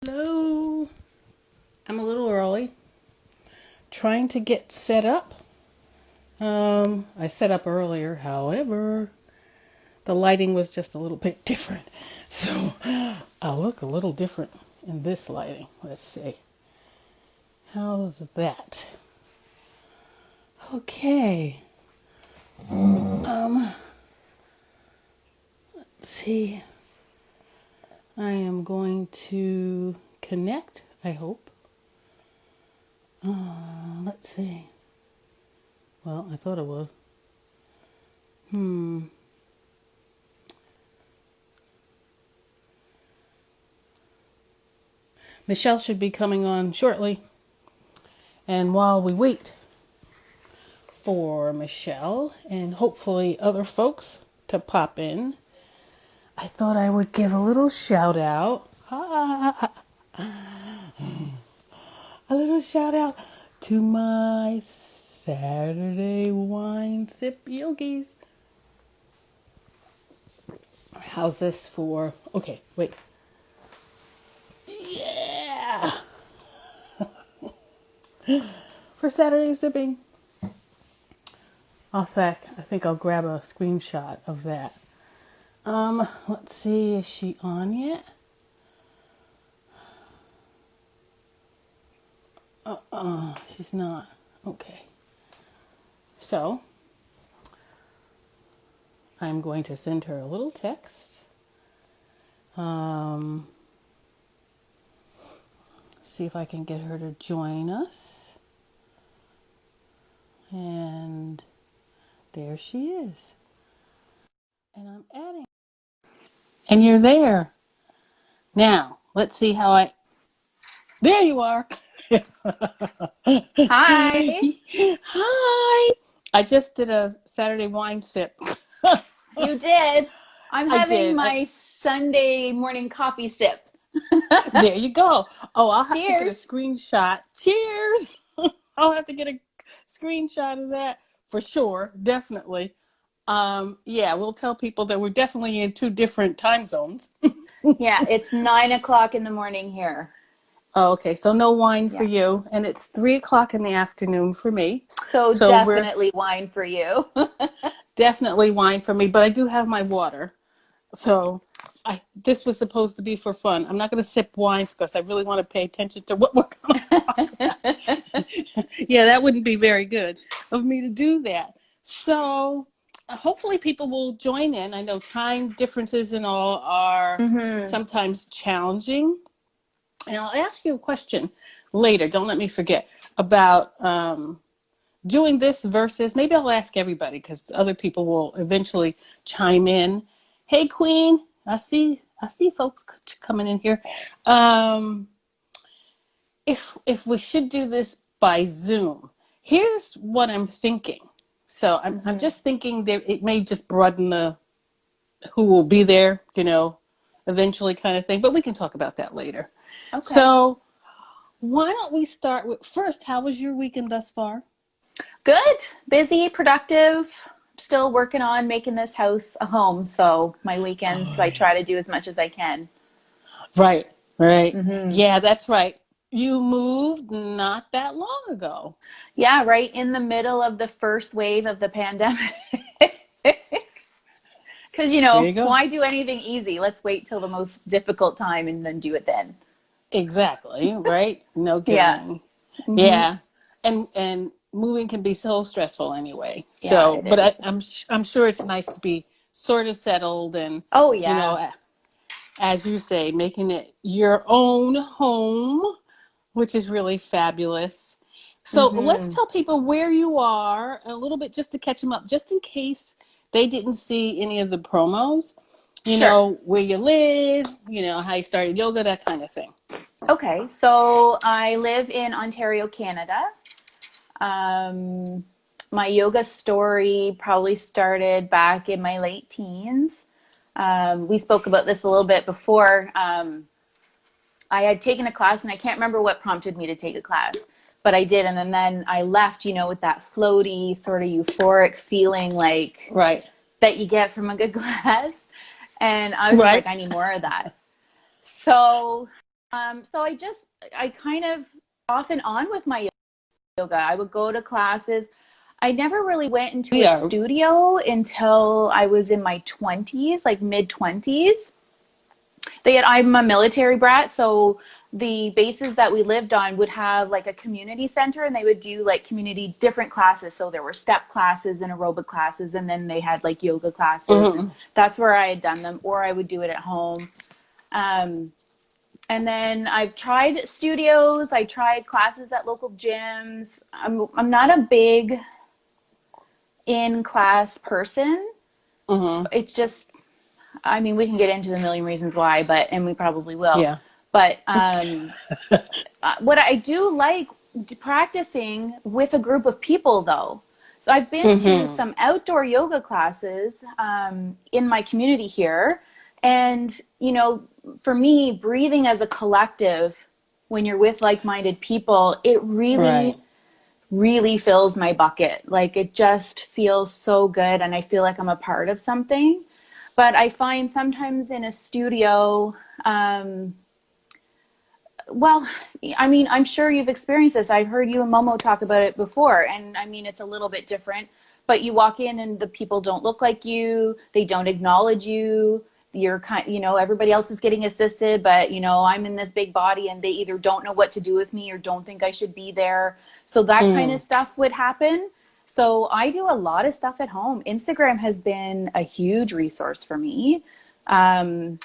Hello. I'm a little early. Trying to get set up. I set up earlier, however, the lighting was just a little bit different. So I look a little different in this lighting. Let's see. How's that? Okay. Let's see. I am going to connect, I hope. Let's see. Well, I thought it was. Michelle should be coming on shortly. And while we wait for Michelle and hopefully other folks to pop in, I thought I would give a little shout out. A little shout out to my Saturday wine sip yogis. How's this for? Okay, wait. Yeah! For Saturday sipping. I think I'll grab a screenshot of that. Let's see, is she on yet? She's not. Okay. So, I'm going to send her a little text. See if I can get her to join us. And there she is. And I'm adding. And you're there. Now, let's see how I. There you are. Hi. Hi. I just did a Saturday wine sip. You did. I'm I having did. my Sunday morning coffee sip. There you go. Oh, I'll have to get a Cheers. screenshot. Cheers. I'll have to get a screenshot of that for sure. Definitely. Yeah, we'll tell people that we're definitely in two different time zones. Yeah, it's 9 o'clock in the morning here. Oh, okay, so no wine for Yeah. you, and it's 3 o'clock in the afternoon for me. So So we're definitely wine for you. definitely wine for me, but I do have my water. So this was supposed to be for fun. I'm not going to sip wines because I really want to pay attention to what we're going to talk about. Yeah, that wouldn't be very good of me to do that. So hopefully people will join in. I know time differences and all are hmm sometimes challenging. And I'll ask you a question later. Don't let me forget about doing this versus maybe I'll ask everybody because other people will eventually chime in. Hey, Queen, I see folks coming in here. Um, if we should do this by Zoom, here's what I'm thinking. So I'm hmm just thinking that it may just broaden the who will be there, eventually kind of thing. But we can talk about that later. Okay. So why don't we start with first? How was your weekend thus far? Good. Busy, productive. Still working on making this house a home. So my weekends, Oh I try yeah. to do as much as I can. Right, right. hmm Yeah, that's right. You moved not that long ago. Yeah, right in the middle of the first wave of the pandemic. Because, There you go. why do anything easy? Let's wait till the most difficult time and then do it then. Exactly, right? No Yeah. kidding. hmm Yeah. And moving can be so stressful anyway. Yeah, So, it but is. I'm sure it's nice to be sort of settled and, Oh, you yeah. know, as you say, making it your own home, which is really fabulous. So let's hmm tell people where you are a little bit just to catch them up, just in case they didn't see any of the promos, Sure. where you live, how you started yoga, that kind of thing. Okay. So I live in Ontario, Canada. Um, my yoga story probably started back in my late teens. We spoke about this a little bit before. I had taken a class and I can't remember what prompted me to take a class, but I did. And then I left, with that floaty, sort of euphoric feeling like Right. that you get from a good class. And I was just Right. like, I need more of that. So So I kind of off and on with my yoga. I would go to classes. I never really went into We a are. studio until I was in my 20s, like mid 20s. I'm a military brat, so the bases that we lived on would have like a community center, and they would do like community different classes. So there were step classes and aerobic classes, and then they had like yoga classes, and Mhm. that's where I had done them, or I would do it at home. Um, and then I've tried studios. I tried classes at local gyms. I'm not a big in class person. Mhm. It's just, I mean, we can get into the million reasons why, and we probably will. Yeah. But what I do like practicing with a group of people, though. So I've been to Mhm. some outdoor yoga classes in my community here. And, for me, breathing as a collective, when you're with like minded people, it Right. really, really fills my bucket. Like it just feels so good. And I feel like I'm a part of something. But I find sometimes in a studio, well, I mean, I'm sure you've experienced this. I've heard you and Momo talk about it before. And I mean, it's a little bit different, but you walk in and the people don't look like you. They don't acknowledge you. You're everybody else is getting assisted, but I'm in this big body and they either don't know what to do with me or don't think I should be there. So that kind of Mm. stuff would happen. So I do a lot of stuff at home. Instagram has been a huge resource for me. Um,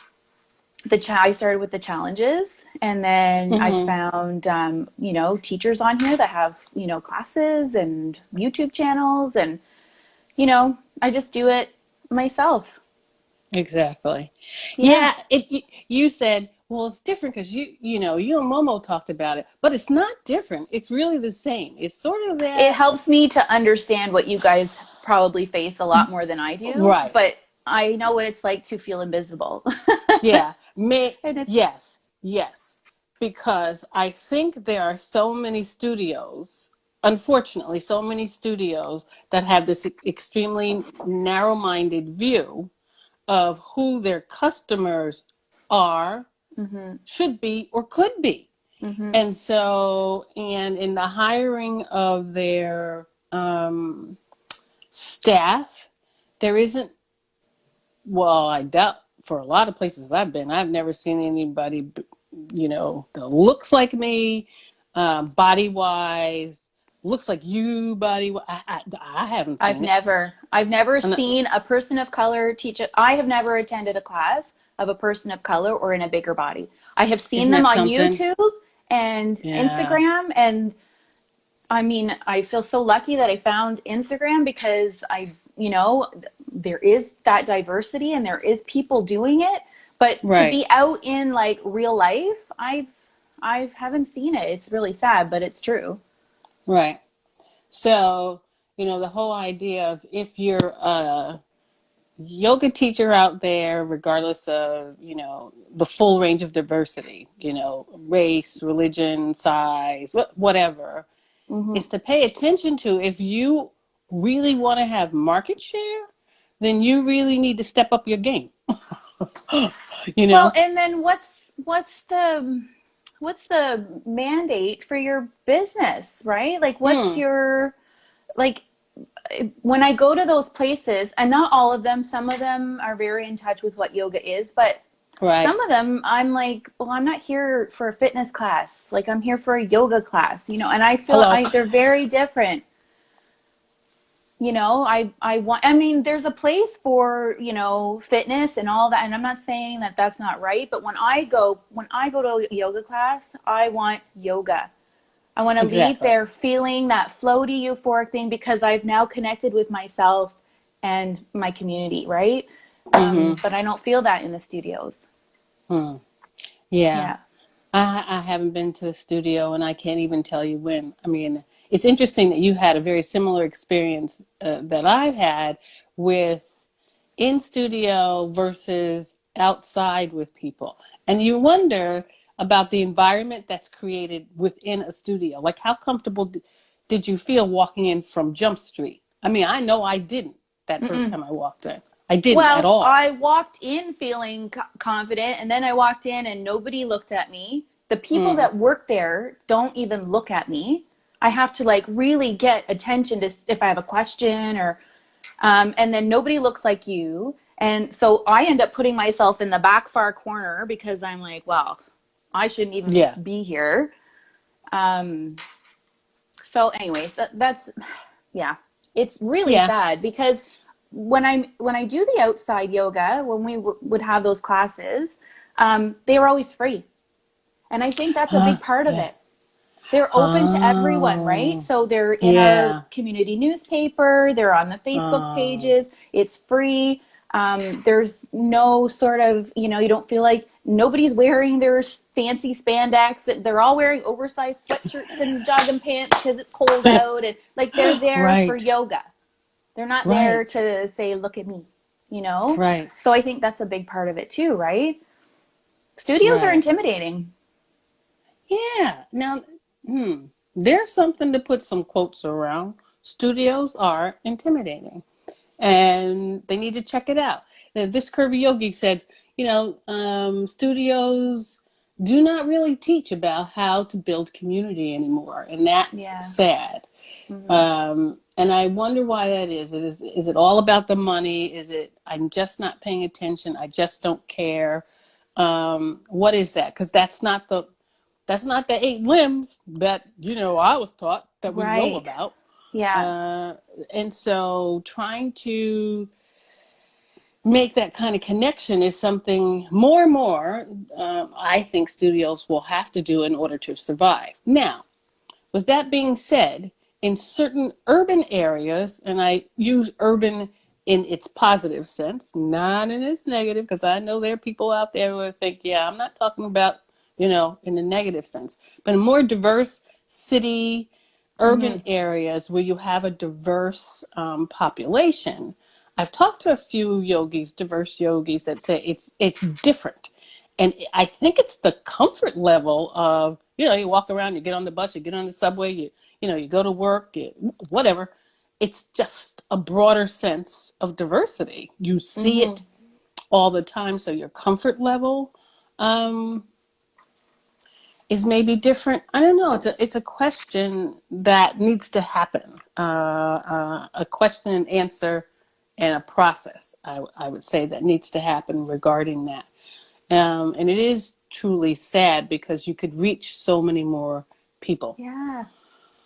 I started with the challenges, and then I Mhm. found teachers on here that have classes and YouTube channels, and I just do it myself. Exactly. Yeah, Yeah. You said, well, it's different because you and Momo talked about it, but it's not different. It's really the same. It's sort of it that. helps me to understand what you guys probably face a lot more than I do, Right. but I know what it's like to feel invisible. Yeah. May. And it's Yes. Yes. Because I think there are so many studios, unfortunately, so many studios that have this extremely narrow-minded view of who their customers are, mm-hmm, should be, or could be. mm-hmm, And so, and in the hiring of their staff, there isn't, well, I doubt for a lot of places I've been, I've never seen anybody, that looks like me, body wise, looks like you body. I haven't I've seen it. never, I've never And seen a person of color teach it. I have never attended a class of a person of color or in a bigger body. I have seen isn't them that on something? YouTube and Yeah. Instagram, and I mean, I feel so lucky that I found Instagram because there is that diversity and there is people doing it, but to Right. be out in like real life, I haven't seen it. It's really sad, but it's true. Right. So, the whole idea of if you're a yoga teacher out there, regardless of, the full range of diversity, race, religion, size, whatever, Hmm. is to pay attention to if you really want to have market share, then you really need to step up your game, you Well, know? and then what's the mandate for your business, right? Like what's Mm, your like when I go to those places, and not all of them, some of them are very in touch with what yoga is, but right. some of them I'm like, well, I'm not here for a fitness class. Like I'm here for a yoga class, and I feel Hello. they're very different. I mean, there's a place for fitness and all that, and I'm not saying that that's not right, but when I go to a yoga class, I want yoga. I want to leave Exactly. there feeling that floaty euphoric thing because I've now connected with myself and my community, right? Mm-hmm. But I don't feel that in the studios. Hmm. Yeah. Yeah. I haven't been to the studio and I can't even tell you when. I mean, it's interesting that you had a very similar experience that I've had with in studio versus outside with people. And you wonder about the environment that's created within a studio. Like, how comfortable did you feel walking in from Jump Street? I mean, I know I didn't that first Mm-mm. time I walked in. I didn't at Well, all. I walked in feeling confident, and then I walked in and nobody looked at me. The people Mm. that work there don't even look at me. I have to like really get attention to if I have a question or and then nobody looks like you. And so I end up putting myself in the back far corner because I'm like, well, I shouldn't even Yeah. be here. Um, so anyways, that's yeah, it's really Yeah. sad because when I do the outside yoga, when we would have those classes, they were always free, and I think that's a big part of Yeah. it. They're open to everyone, right? Oh. So they're in our Yeah. community newspaper, they're on the Facebook Oh. pages, it's free. There's no sort of, you know, you don't feel like nobody's wearing their fancy spandex. They're all wearing oversized sweatshirts and jogging pants because it's cold out. And like they're there for Right. yoga. They're not there Right. to say, look at me, you know? Right. So I think that's a big part of it too, right? Studios are Right. intimidating. Yeah. Now, there's something to put some quotes around. Studios are intimidating, and they need to check it out. Now, this Curvy Yogi said, studios do not really teach about how to build community anymore, and that's Yeah. sad. Mm-hmm. And I wonder why that is. Is it all about the money? Is it I'm just not paying attention? I just don't care. What is that? Because that's not the eight limbs that I was taught that we know Right. about. Yeah. Uh, and so trying to make that kind of connection is something more and more I think studios will have to do in order to survive. Now, with that being said, in certain urban areas, and I use urban in its positive sense, not in its negative, because I know there are people out there who think, yeah, I'm not talking about, in the negative sense, but in more diverse city, urban Mm-hmm. areas where you have a diverse population. I've talked to a few yogis, diverse yogis, that say it's different. And I think it's the comfort level of, you walk around, you get on the bus, you get on the subway, you go to work, whatever. It's just a broader sense of diversity. You see Mm-hmm. it all the time, so your comfort level um, is maybe different. I don't know. It's a question that needs to happen. A question and answer, and a process. I would say that needs to happen regarding that. And it is truly sad because you could reach so many more people Yeah.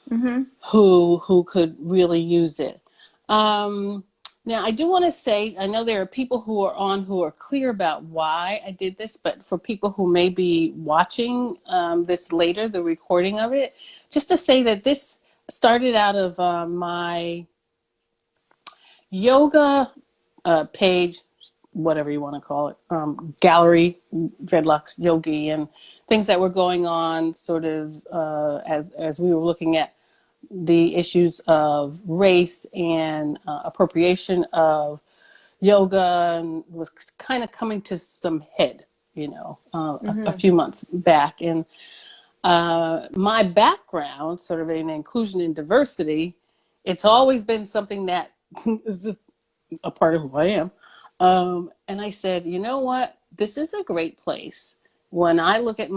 Mm-hmm. who could really use it. Um, Now, I do want to say, I know there are people who are clear about why I did this, but for people who may be watching this later, the recording of it, just to say that this started out of my yoga page, whatever you want to call it, gallery, dreadlocks yogi, and things that were going on sort of as we were looking at the issues of race and appropriation of yoga, and was kind of coming to some head, a Mm-hmm. few months back. And my background, sort of in inclusion and diversity, it's always been something that is just a part of who I am. And I said, you know what? This is a great place. When I look at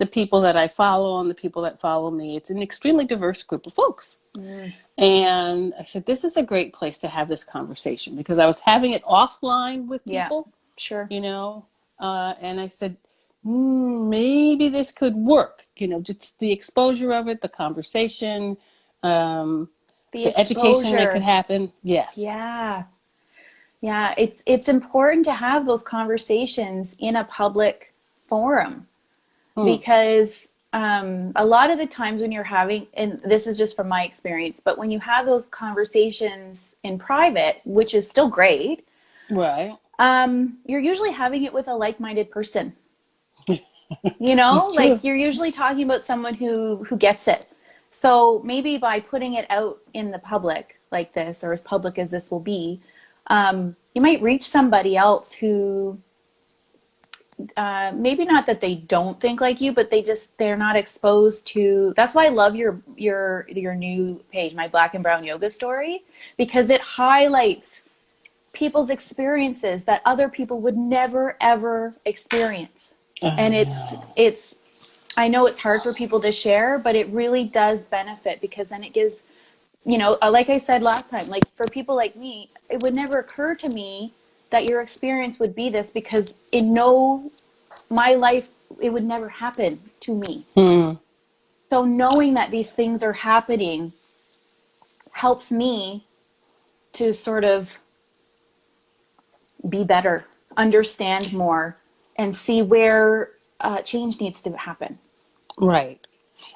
the people that I follow and the people that follow me, it's an extremely diverse group of folks. Mm. And I said, this is a great place to have this conversation, because I was having it offline with Yeah. people, Sure. and I said, maybe this could work, just the exposure of it, the conversation, um, The the education that could exposure. happen. Yes. Yeah. Yeah. It's important to have those conversations in a public forum Hmm. because a lot of the times when you're having, and this is just from my experience, but when you have those conversations in private, which is still great, Right. you're usually having it with a like-minded person. It's Like true. you're usually talking about someone who gets it. So maybe by putting it out in the public like this, or as public as this will be, you might reach somebody else who maybe not that they don't think like you, but they're not exposed to. That's why I love your new page, my Black and Brown Yoga Story, because it highlights people's experiences that other people would never ever experience. And I know. it's I know it's hard for people to share, but it really does benefit because then it gives, like I said last time, like for people like me, it would never occur to me that your experience would be this because in my life, it would never happen to me. Hmm. So knowing that these things are happening helps me to sort of be better, understand more, and see where change needs to happen. Right.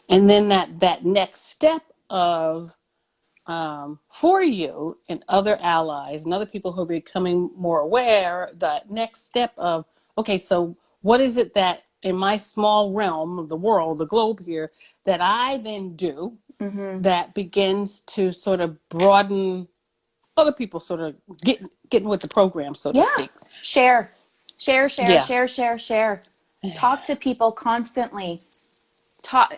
And then that next step of for you and other allies and other people who are becoming more aware, the next step of, okay, so what is it that in my small realm of the world, the globe here, that I then do Mm-hmm. that begins to sort of broaden other people sort of getting with the program, so to Yeah. speak. Share, share, share, Yeah. share, share, share. Talk to people constantly.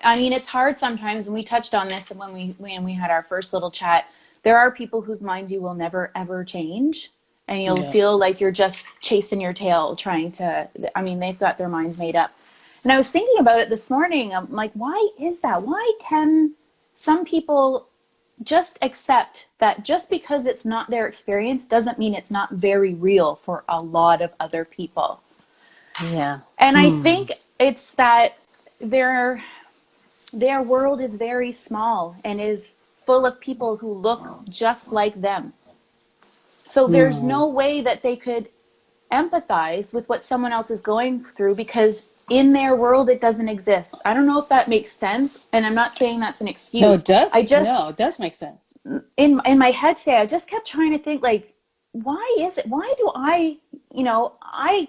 I mean, it's hard sometimes, and we touched on this when we had our first little chat. There are people whose minds you will never ever change, and you'll Yeah. feel like you're just chasing your tail, trying to. I mean, they've got their minds made up. And I was thinking about it this morning. I'm like, why is that? Why can some people just accept that just because it's not their experience doesn't mean it's not very real for a lot of other people? Yeah. And I Hmm. think it's that they're their world is very small and is full of people who look just like them. So there's Hmm. no way that they could empathize with what someone else is going through because in their world it doesn't exist. I don't know if that makes sense, and I'm not saying that's an No, excuse. it does. I No, just it does make sense. in my head today I just kept trying to think like why do I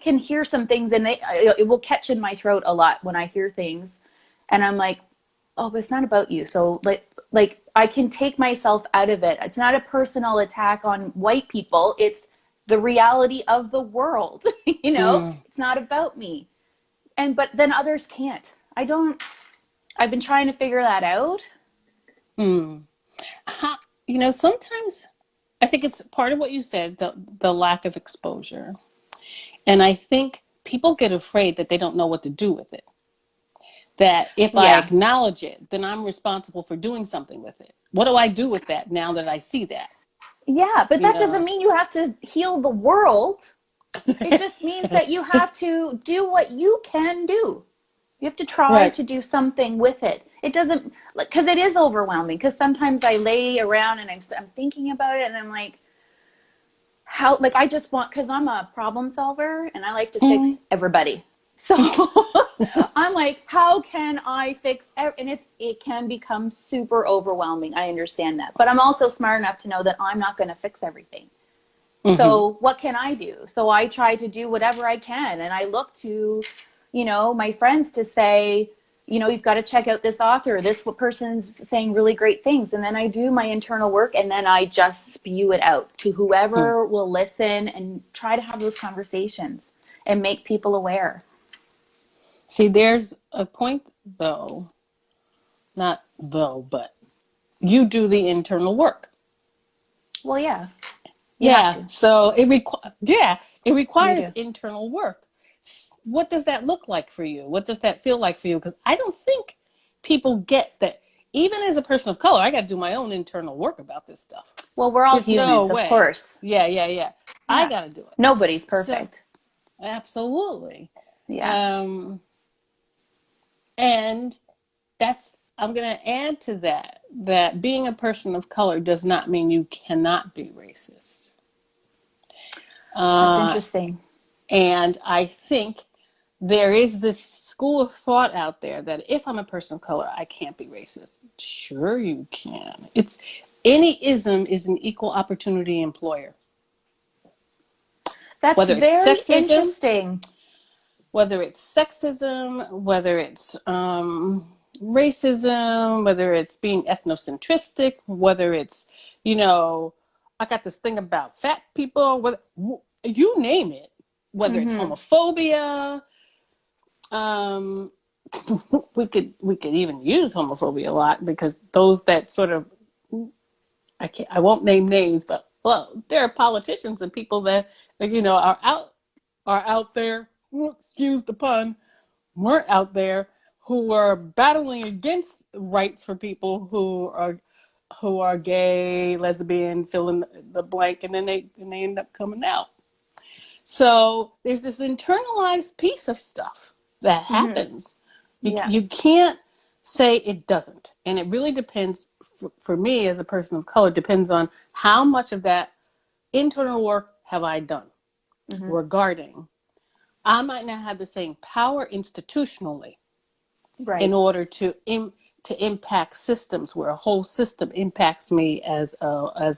can hear some things and it will catch in my throat a lot when I hear things and I'm like, oh, but it's not about you. So like I can take myself out of it. It's not a personal attack on white people. It's the reality of the world. Hmm. It's not about me. But then others can't. I've been trying to figure that out. Hmm. Sometimes I think it's part of what you said, the lack of exposure. And I think people get afraid that they don't know what to do with it. That if I Yeah. acknowledge it, then I'm responsible for doing something with it. What do I do with that now that I see that? Yeah, but You that doesn't know? mean you have to heal the world. It just means that you have to do what you can do. You have to try Right. to do something with it. It doesn't, because it is overwhelming. Because sometimes I lay around and I'm thinking about it and I'm like, how, like, I just want, because I'm a problem solver and I like to fix Mm. everybody. So I'm like, how can I fix, and it can become super overwhelming. I understand that. But I'm also smart enough to know that I'm not going to fix everything. Hmm. So what can I do? So I try to do whatever I can. And I look to, my friends to say, you've got to check out this author. This person's saying really great things. And then I do my internal work and then I just spew it out to Hmm. whoever will listen and try to have those conversations and make people aware. See, there's a point though, not though, but you do the internal work. Well, yeah, you have Yeah. to. So it You requires do. internal work. What does that look like for you? What does that feel like for you? Because I don't think people get that. Even as a person of color, I got to do my own internal work about this stuff. Well, we're all There's no humans, of way. course. Yeah, yeah, yeah. I Yeah. got to do it. Nobody's So, perfect. absolutely. Yeah. Um, and I'm going to add to that being a person of color does not mean you cannot be racist. That's Uh, interesting. and I think there is this school of thought out there that if I'm a person of color, I can't be racist. Sure, you can. Any ism is an equal opportunity employer. That's Whether it's very sexism, interesting. whether it's racism, whether it's being ethnocentristic, whether it's, you know, I got this thing about fat people, whether, you name it, whether it's Mm-hmm. homophobia, um, we could even use homophobia a lot because those that sort of I won't name names, but well, there are politicians and people that are out there. Excuse the pun, weren't out there who were battling against rights for people who are gay, lesbian, fill in the blank, and then they end up coming out. So there's this internalized piece of stuff that Hmm. happens. Yeah. You can't say it doesn't. And it really depends, for me as a person of color, depends on how much of that internal work have I done Hmm. regarding. I might not have the same power institutionally in Right. order to impact systems where a whole system impacts me as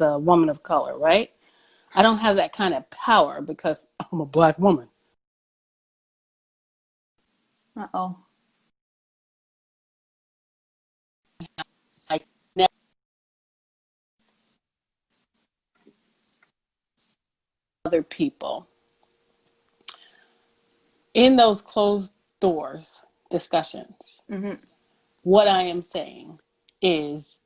a woman of color, right? I don't have that kind of power because I'm a black woman. Uh-oh. Like other people in those closed doors discussions, Hmm. what I am saying is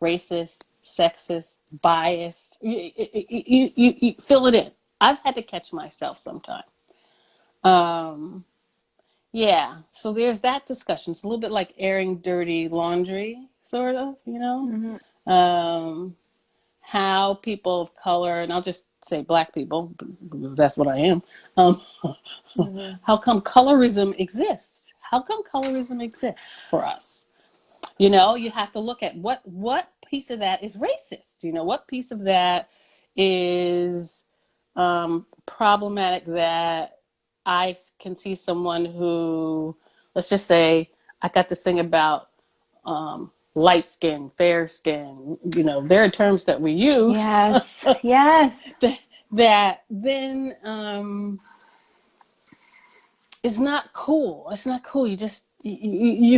racist, sexist, biased. You fill it in. I've had to catch myself sometime. Um, yeah, so there's that discussion. It's a little bit like airing dirty laundry, sort of, you know? Hmm. Um, how people of color, and I'll just say black people, because that's what I am, um, Hmm. how come colorism exists? How come colorism exists for us? You know, you have to look at what piece of that is racist. You know, what piece of that is problematic that I can see someone who, let's just say, I got this thing about light skin, fair skin. You know, there are terms that we use Yes. Yes. that, that then it's not cool. It's not cool. You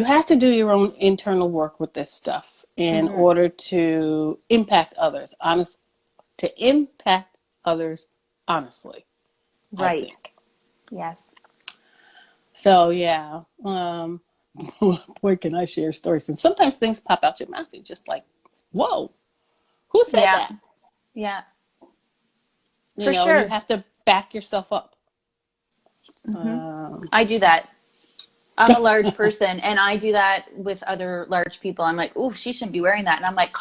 have to do your own internal work with this stuff in Hmm. order to impact others. To impact others honestly, I Right. think. Yes. So yeah, boy, can I share stories? And sometimes things pop out your mouth. You're just like, "Whoa, who said Yeah. that?" Yeah. You For know, and you sure. have to back yourself up. Hmm. Um, I do that. I'm a large person and I do that with other large people. I'm like, "Ooh, she shouldn't be wearing that." And I'm like,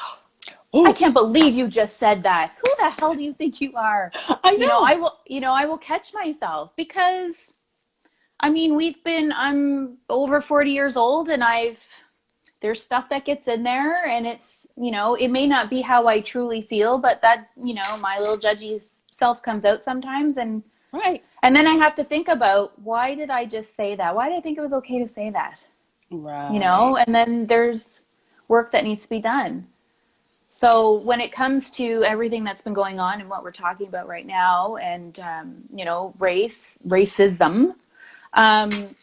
I oh, can't believe you just said that. Who the hell do you think you are? I know. I will catch myself because I mean, I'm over 40 years old and there's stuff that gets in there and it may not be how I truly feel, but my little judgy self comes out sometimes Right, and then I have to think about why did I just say that? Why did I think it was okay to say that? right. And then there's work that needs to be done. So when it comes to everything that's been going on and what we're talking about right now, and racism, um,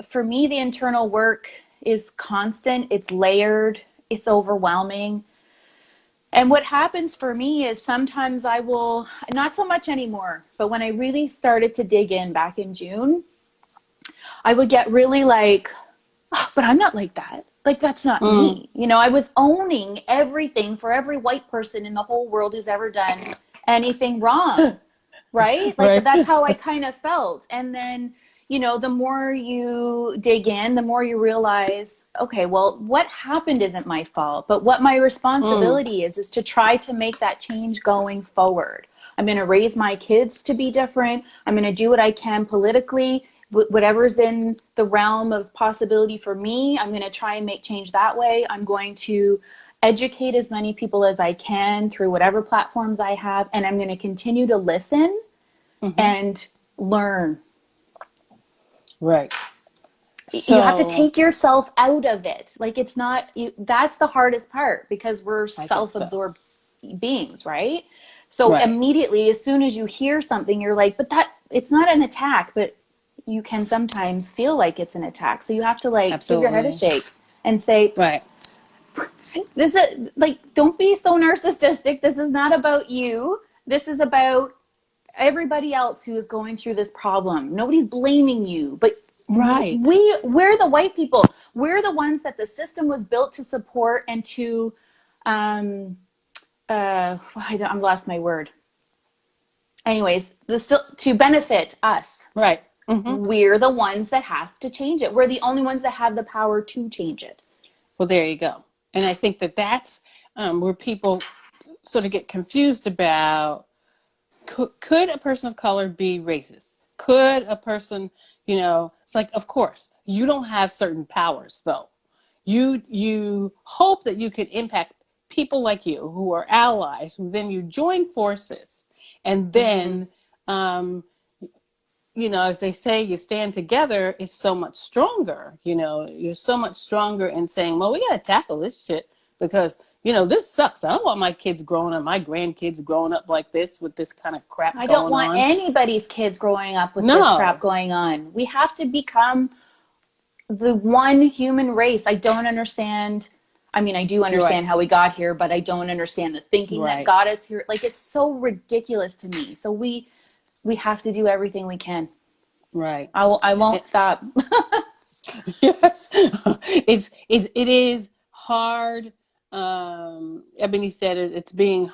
for me, the internal work is constant. It's layered. It's overwhelming. And what happens for me is sometimes I will, not so much anymore, but when I really started to dig in back in June, I would get really like, oh, but I'm not like that. Like, that's not Mm, me. I was owning everything for every white person in the whole world who's ever done anything wrong, right? Like, right. that's how I kind of felt. And then, the more you dig in, the more you realize, okay, well, what happened isn't my fault, but what my Mm, responsibility is to try to make that change going forward. I'm going to raise my kids to be different. I'm going to do what I can politically, whatever's in the realm of possibility for me. I'm going to try and make change that way. I'm going to educate as many people as I can through whatever platforms I have. And I'm going to continue to listen hmm. and learn. Right. You have to So take yourself out of it. Like, it's not you, that's the hardest part because we're I think so. self-absorbed beings, right? So Right. immediately as soon as you hear something, you're like, but that it's not an attack, but you can sometimes feel like it's an attack. So you have to like give your head a Absolutely. shake and say, Right. this is like, don't be so narcissistic. This is not about you. This is about everybody else who is going through this problem. Nobody's blaming you, but Right. we're the white people. We're the ones that the system was built to support and to um I'm lost my word. Anyways, to benefit us. Right. Hmm. we're the ones that have to change it. We're the only ones that have the power to change it. Well, there you go. And I think that that's where people sort of get confused about, could a person of color be racist? Could a person, it's like, of course, you don't have certain powers though. You hope that you can impact people like you who are allies, who then you join forces, and Mm-hmm. then as they say, you stand together is so much stronger. You're so much stronger in saying, well, we got to tackle this shit because, this sucks. I don't want my kids growing up, my grandkids growing up like this with this kind of crap I don't going want on. anybody's kids growing up with this crap No. going on. We have to become the one human race. I don't understand. I mean, I do You're right. understand how we got here, but I don't understand the thinking that Right. got us here. Like, it's so ridiculous to me. So we have to do everything we can. Right. I won't stop. Yes. It is hard. Ebony said it's being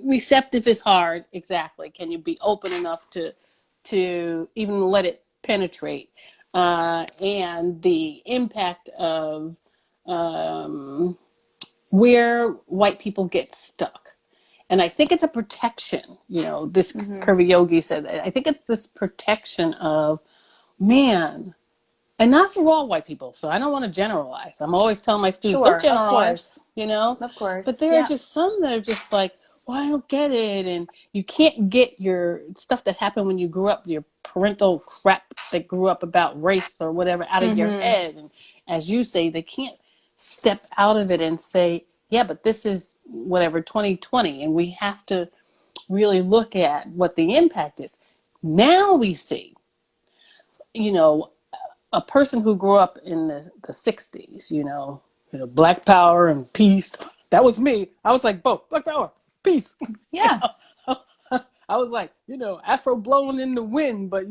receptive is hard. Exactly. Can you be open enough to even let it penetrate? And the impact of where white people get stuck. And I think it's a protection. This Mm-hmm. Curvy Yogi said that. I think it's this protection of, man, and not for all white people. So I don't want to generalize. I'm always telling my students, don't Sure, of generalize, course. you know? Of course. But there are Yeah. just some that are just like, well, I don't get it. And you can't get your stuff that happened when you grew up, your parental crap that grew up about race or whatever out of your Mm-hmm. head. And as you say, they can't step out of it and say, yeah, but this is whatever, 2020. And we have to really look at what the impact is. Now we see, you know, a person who grew up in the 60s, Black Power and peace. That was me. I was like, both Black Power, peace. Yeah. I was like, Afro blowing in the wind, but,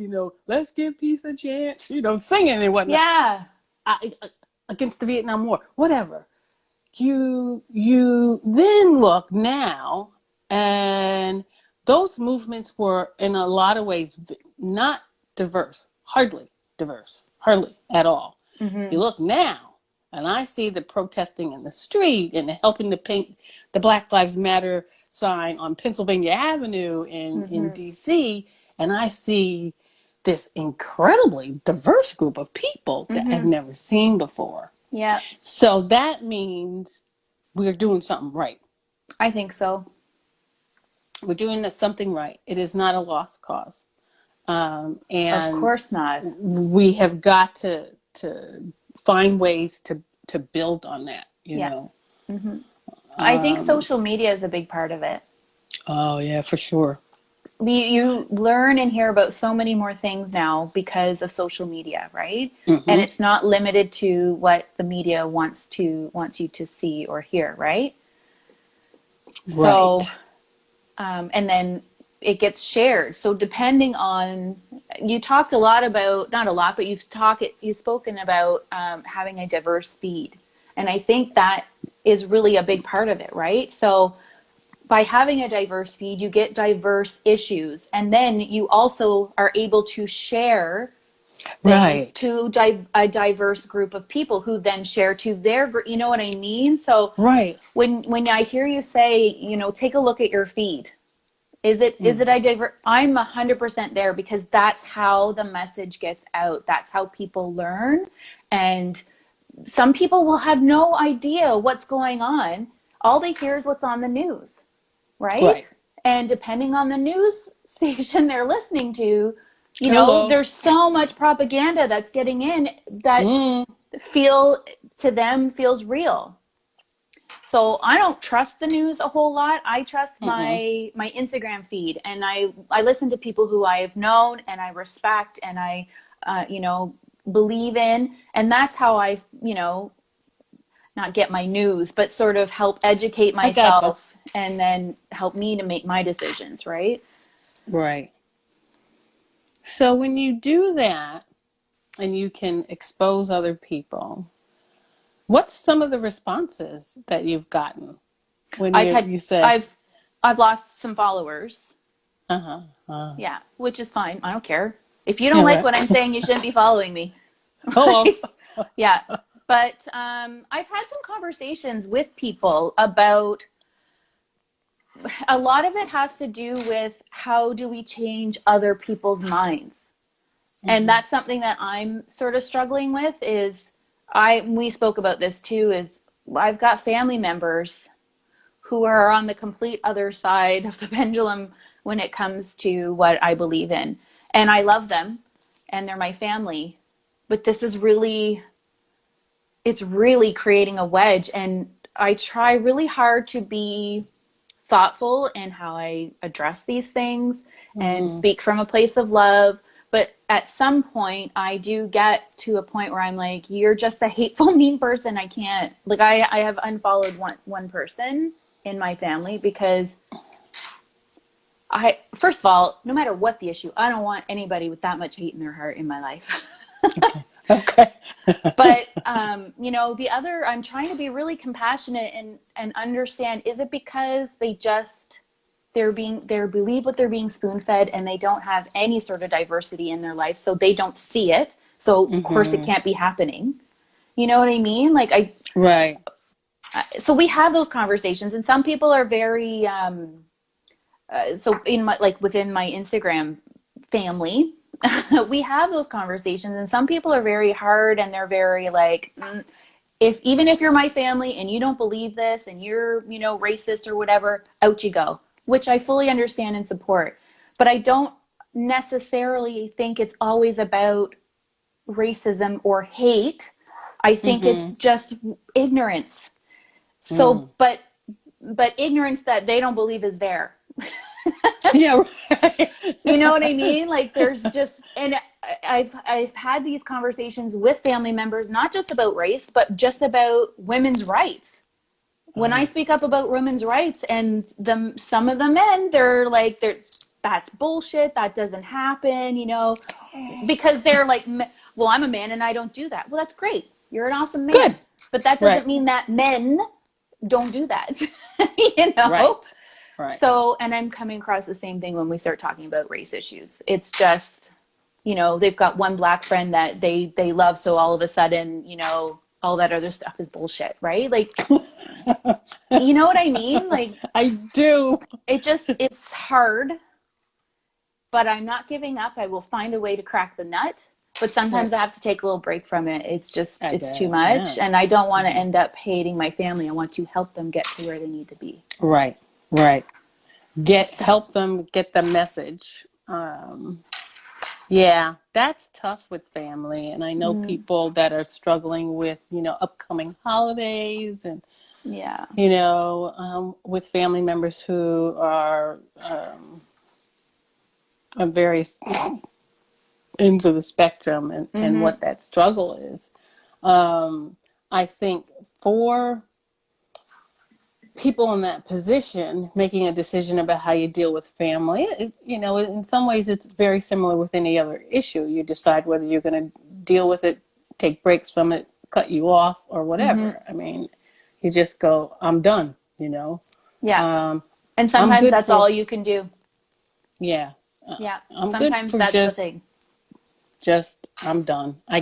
let's give peace a chance, singing and whatnot. Yeah. Against the Vietnam War, whatever. You then look now, and those movements were in a lot of ways not diverse, hardly at all. Mm-hmm. You look now, and I see the protesting in the street and helping to paint the Black Lives Matter sign on Pennsylvania Avenue in Mm-hmm. DC, and I see this incredibly diverse group of people that I've Mm-hmm. never seen before. Yeah. So that means we're doing something right. I think so. We're doing something right. It is not a lost cause. Of And course not. we have got to find ways to build on that, Yeah. Mm-hmm. I think social media is a big part of it. Oh, yeah, for sure. You learn and hear about so many more things now because of social media, right? And Mm-hmm. it's not limited to what the media wants you to see or hear, right? So, Right. and then it gets shared. So depending on, you talked a lot about, not a lot, but you've spoken about having a diverse feed, and I think that is really a big part of it, right? So by having a diverse feed, you get diverse issues, and then you also are able to share things Right. to a diverse group of people who then share to their group. You know what I mean? So Right. when I hear you say, take a look at your feed. Is it a diverse? I'm 100% there because that's how the message gets out. That's how people learn, and some people will have no idea what's going on. All they hear is what's on the news, Right. right? And depending on the news station they're listening to, Hello. there's so much propaganda that's getting in that Mm. to them feels real. So I don't trust the news a whole lot. I trust Mm-mm. my Instagram feed, and I listen to people who I've known and I respect and I believe in, and that's how I not get my news, but sort of help educate I gotcha. myself and then help me to make my decisions, right? Right. So when you do that and you can expose other people, what's some of the responses that you've gotten when I've you had you say, I've lost some followers. uh-huh, Yeah, which is fine. I don't care. If you don't Yeah, like right. what I'm saying, you shouldn't be following me. Hello. Yeah. But I've had some conversations with people about a lot of it has to do with how do we change other people's minds. And Hmm. that's something that I'm sort of struggling with is we spoke about this too, is I've got family members who are on the complete other side of the pendulum when it comes to what I believe in. And I love them and they're my family. But this is really, it's really creating a wedge. And I try really hard to be thoughtful in how I address these things and Hmm. speak from a place of love. But at some point, I do get to a point where I'm like, you're just a hateful, mean person. I can't, like, I have unfollowed one person in my family because first of all, no matter what the issue, I don't want anybody with that much hate in their heart in my life. Okay. Okay. But the other, I'm trying to be really compassionate and understand, is it because they believe what they're being spoon fed and they don't have any sort of diversity in their life, so they don't see it, so of course it Hmm. can't be happening. You know what I mean? Like Right. so we have those conversations, and some people are very so in my, like within my Instagram family, we have those conversations, and some people are very hard and they're very like, if even if you're my family and you don't believe this and you're, racist or whatever, out you go, which I fully understand and support. But I don't necessarily think it's always about racism or hate. I think it's Hmm. just ignorance. So, Mm. but ignorance that they don't believe is there. Yeah, right. You know what I mean? Like there's just, and I've had these conversations with family members, not just about race, but just about women's rights. When I Oh. speak up about women's rights, and some of the men, they're like, that's bullshit. That doesn't happen, because they're like, well, I'm a man and I don't do that. Well, that's great. You're an awesome Good. man, but that Right. doesn't mean that men don't do that, you know? Right. Right. So, and I'm coming across the same thing when we start talking about race issues. It's just, they've got one black friend that they love, so all of a sudden, all that other stuff is bullshit, right? Like, you know what I mean? Like, I do. it's hard, but I'm not giving up. I will find a way to crack the nut. But Right. sometimes I have to take a little break from it. I It's too bet. much. Yeah. And I don't want to Hmm. end up hating my family. I want to help them get to where they need to be. Right. Right. It's tough. Help them get the message. Yeah, that's tough with family. And I know Mm, people that are struggling with, upcoming holidays and, yeah. with family members who are on various ends of the spectrum and Mm-hmm. what that struggle is. I think for people in that position making a decision about how you deal with family, in some ways it's very similar with any other issue. You decide whether you're going to deal with it, take breaks from it, cut you off, or Mm-hmm. whatever. I mean, you just go, I'm done. Yeah. um, And I'm sometimes good that's for, all you can do. yeah, Yeah. I'm good Sometimes for that's the thing. just I'm done. I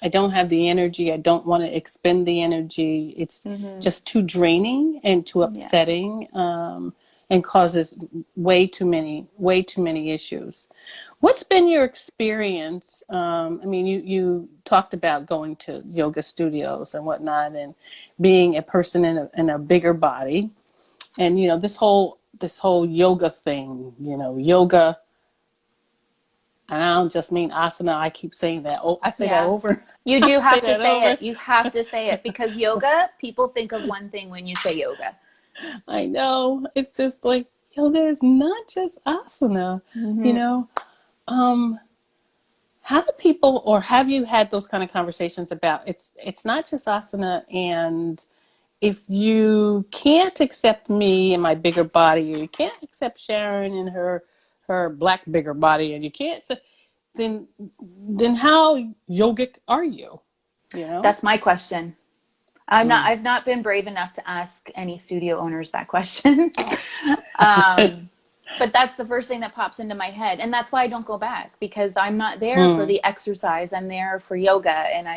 don't have the energy. I don't want to expend the energy. It's Mm-hmm. just too draining and too Yeah. upsetting, and causes way too many issues. What's been your experience? I mean, you talked about going to yoga studios and whatnot, and being a person in a bigger body, and this whole yoga thing. Yoga. And I don't just mean asana. I keep saying that. Oh, I say that Yeah. over. You I do say have to that say over. it. You have to say it because yoga, people think of one thing when you say yoga. I know. It's just like yoga is not just asana. You Mm-hmm. know. Um, how do people, or have you had those kind of conversations about it's not just asana, and if you can't accept me and my bigger body, or you can't accept Sharon and her black bigger body, and you can't say, then how yogic are you? You know? That's my question. Mm. I've not been brave enough to ask any studio owners that question. um, But that's the first thing that pops into my head. And that's why I don't go back, because I'm not there for Mm. the exercise. I'm there for yoga. And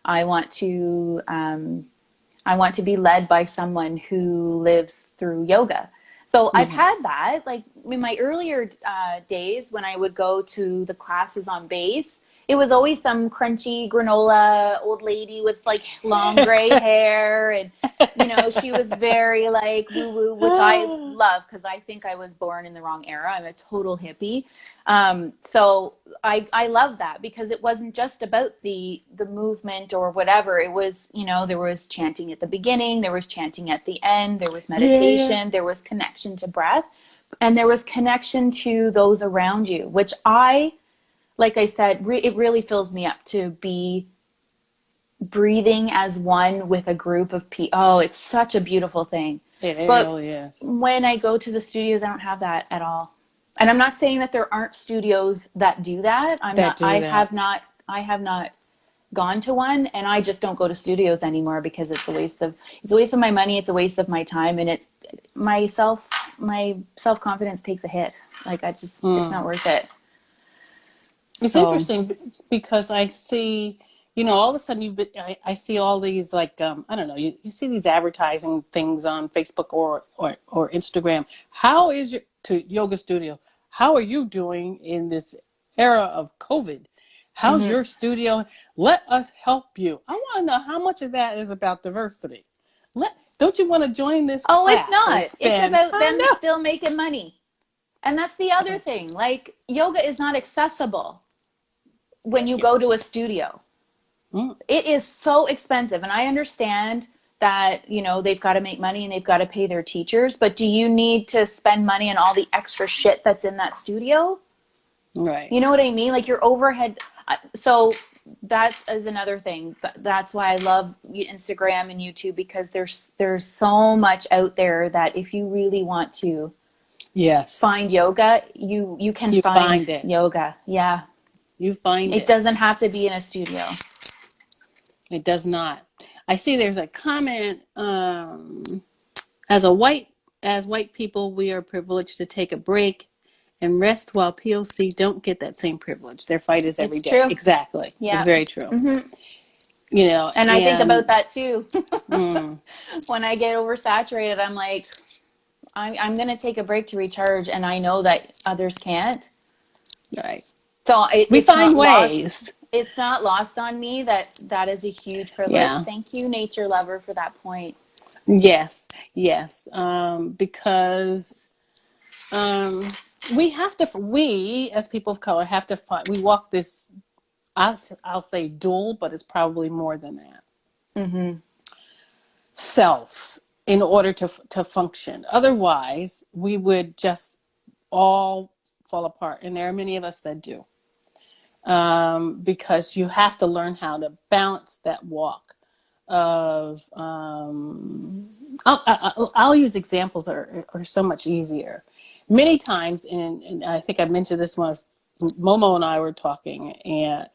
I want to, I want to be led by someone who lives through yoga. So I've Hmm. had that, like in my earlier days when I would go to the classes on base. It was always some crunchy granola old lady with like long gray hair, and she was very like woo woo, which I love because I think I was born in the wrong era. I'm a total hippie. So I love that because it wasn't just about the movement or whatever. It was, there was chanting at the beginning, there was chanting at the end, there was Yeah, yeah. meditation, there was connection to breath, and there was connection to those around you, which like I said, it really fills me up to be breathing as one with a group of people. Oh, it's such a beautiful thing. It But really is. when I go to the studios, I don't have that at all. And I'm not saying that there aren't studios that do that. That do that. I have not gone to one, and I just don't go to studios anymore because it's a waste of my money, it's a waste of my time, and my self my self-confidence takes a hit. Like it's Mm. not worth it. It's So, interesting because I see, all of a sudden I see all these like, I don't know, you see these advertising things on Facebook or Instagram. How is your to yoga studio? How are you doing in this era of COVID? How's mhm. your studio? Let us help you. I want to know how much of that is about diversity. Don't you want to join this Oh, it's class and not. It's spend? about I them know. still making money. And that's the other thing. Like, yoga is not accessible when you Thank you. go to a studio. Mm, It is so expensive. And I understand that, they've got to make money and they've got to pay their teachers. But do you need to spend money on all the extra shit that's in that studio? right. You know what I mean? Like your overhead. So that is another thing. That's why I love Instagram and YouTube, because there's so much out there that if you really want to Yes. find yoga, you can You find find it. yoga. Yeah. You find It it. doesn't have to be in a studio. It does not. I see there's a comment, as a white as white people, we are privileged to take a break and rest while POC don't get that same privilege. Their fight is every It's day. true. Exactly. It's Yeah. very true. Hmm. And I think about And that too. mm, When I get oversaturated, I'm like, I'm going to take a break to recharge. And I know that others can't. right. So We it's find not lost. ways. It's not lost on me that that is a huge privilege. Yeah. Thank you, nature lover, for that point. Yes. Yes. Because um, we as people of color have to find. We walk this. I'll say dual, but it's probably more than that. Hmm. Selves in order to function. Otherwise, we would just all fall apart, and there are many of us that do. Because you have to learn how to balance that walk of. I'll use examples are so much easier. Many times, and I think I mentioned this when Momo and I were talking, and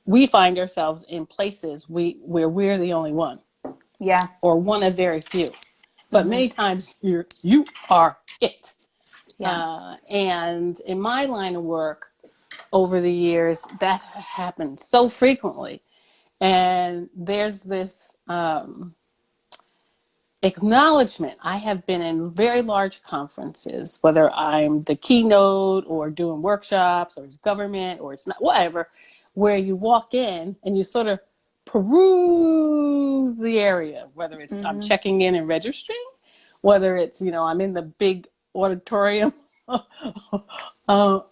we find ourselves in places where we're the only one Yeah. or one of very few. But Hmm. many times you are it. Yeah. And in my line of work over the years, that happened so frequently. And there's this acknowledgement. I have been in very large conferences, whether I'm the keynote or doing workshops or it's government or it's not, whatever, where you walk in and you sort of peruse the area, whether it's I'm Hmm. checking in and registering, whether it's, I'm in the big auditorium.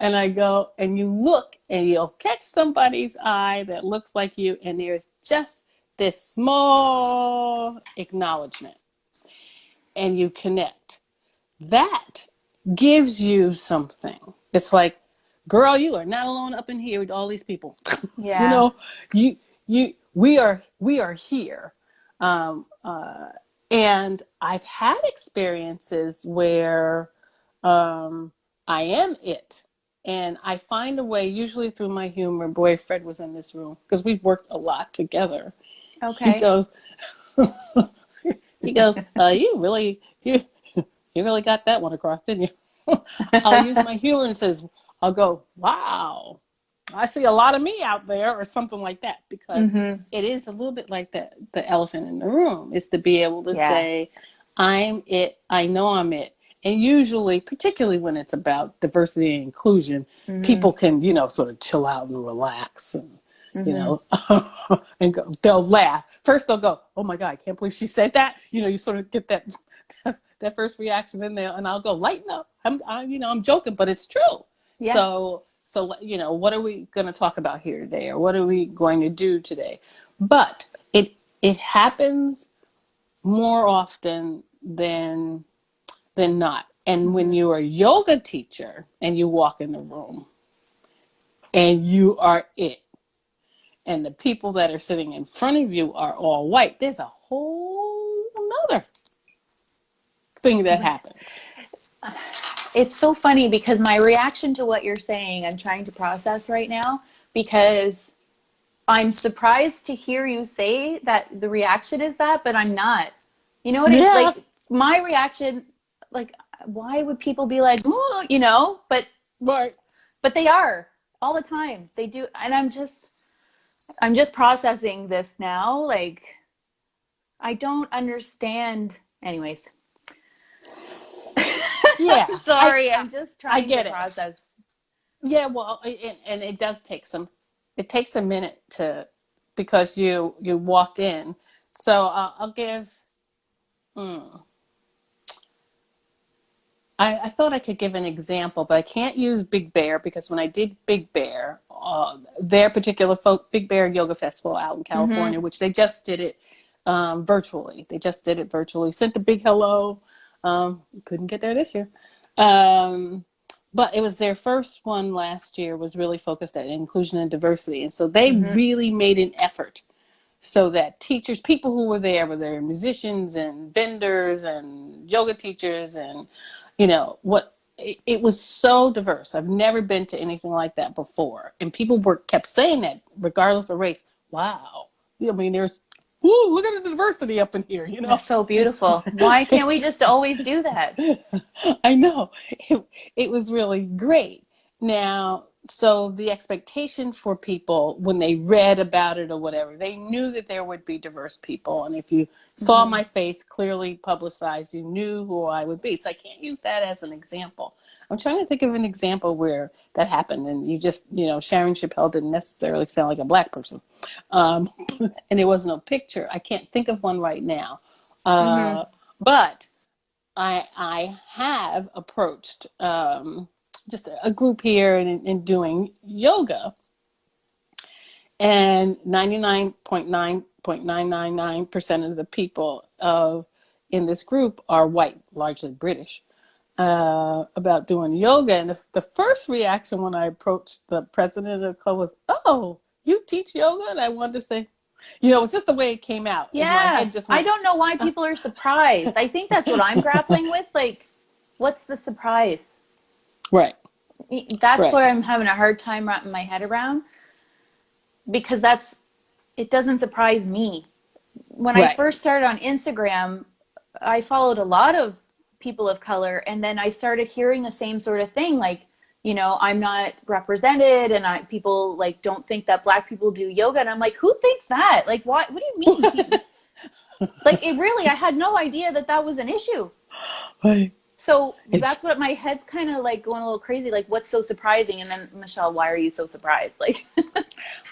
And I go and you look and you'll catch somebody's eye that looks like you, and there's just this small acknowledgement and you connect. That gives you something. It's like, girl, you are not alone up in here with all these people. you Yeah. know, you we are here. Um, uh, and I've had experiences where I am it. And I find a way, usually through my humor. Boy, Fred was in this room because we've worked a lot together. He Okay. goes, he goes, you really got that one across, didn't you? I'll use my humor and says, I'll go, wow, I see a lot of me out there, or something like that, because Mm-hmm. it is a little bit like the elephant in the room, is to be able to Yeah. say, I'm it, I know I'm it. And usually, particularly when it's about diversity and inclusion, Mm-hmm. people can, sort of chill out and relax, and, you Mm-hmm. know, and go, they'll laugh. First they'll go, oh my God, I can't believe she said that. You sort of get that first reaction in there, and I'll go, lighten up. I'm joking, but it's true. Yeah. So, what are we going to talk about here today, or what are we going to do today? But it happens more often than not. And when Mm-hmm. you're a yoga teacher and you walk in the room and you are it, and the people that are sitting in front of you are all white, there's a whole nother thing that happens. It's so funny because my reaction to what you're saying, I'm trying to process right now because I'm surprised to hear you say that the reaction is that, but I'm not. You know what it Yeah, like my reaction like why would people be like, "Oh," right. but they are all the time. They do and I'm just processing this now like I don't understand anyways. Yeah, Sorry, I'm just I trying to get it. process. Yeah, well, and it does take it takes a minute because you walk in. So I'll give. Hmm, I thought I could give an example, but I can't use Big Bear, because when I did Big Bear, their particular Big Bear Yoga Festival out in Mhm. California, which they just did it virtually. They just did it virtually. Sent a big hello. Couldn't get there this year. Um, but it was their first one last year, was really focused at inclusion and diversity. And so they Mhm. really made an effort so that teachers, people who were there musicians and vendors and yoga teachers, and what it was so diverse. I've never been to anything like that before, and people kept saying that regardless of race. Wow, I mean, there's, ooh, look at the diversity up in here, That's so beautiful. Why can't we just always do that? I know. It was really great. Now, so the expectation for people when they read about it or whatever, they knew that there would be diverse people. And if you saw Mhm. my face clearly publicized, you knew who I would be. So I can't use that as an example. I'm trying to think of an example where that happened, and Sharon Chappelle didn't necessarily sound like a black person. Um, and there was no picture. I can't think of one right now. Mhm. But I have approached just a group here in doing yoga, and 99.999% of the people in this group are white, largely British, about doing yoga. And the first reaction when I approached the president of the club was, "Oh, you teach yoga?" And I wanted to say, it's just the way it came out. And my Yeah. head just I went, don't know why people are surprised. I think that's what I'm grappling with. Like, what's the surprise? right, That's right, where I'm having a hard time wrapping my head around because it doesn't surprise me. When I right. first started on Instagram, I followed a lot of people of color, and then I started hearing the same sort of thing, like, I'm not represented, and people like don't think that black people do yoga, and I'm like, who thinks that? Like, what? What do you mean? Like, it really, I had no idea that that was an issue. Right. So It's that's what my head's kind of like going a little crazy. Like, what's so surprising? And then Michelle, why are you so surprised? Like,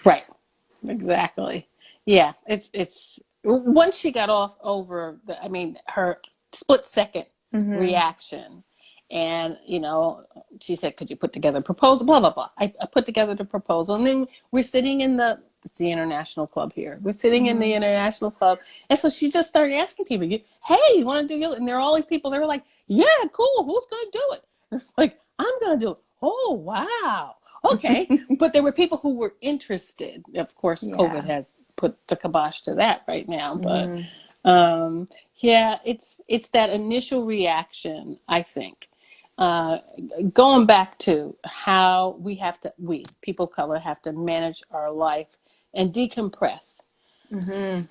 right. Exactly. Yeah. It's once she got off over her split second mm-hmm, reaction. And, she said, could you put together a proposal? Blah, blah, blah. I put together the proposal. And then we're sitting it's the international club here. We're sitting in mm-hmm. the international club. And so she just started asking people, hey, you want to do yoga? And there are all these people, they were like, yeah, cool. Who's going to do it? And it's like, I'm going to do it. Oh, wow. Okay. But there were people who were interested. Of course, COVID Yeah. has put the kibosh to that right now. But Mm-hmm. yeah, it's that initial reaction, I think. Uh, Going back to how we people of color have to manage our life and decompress. Mm-hmm.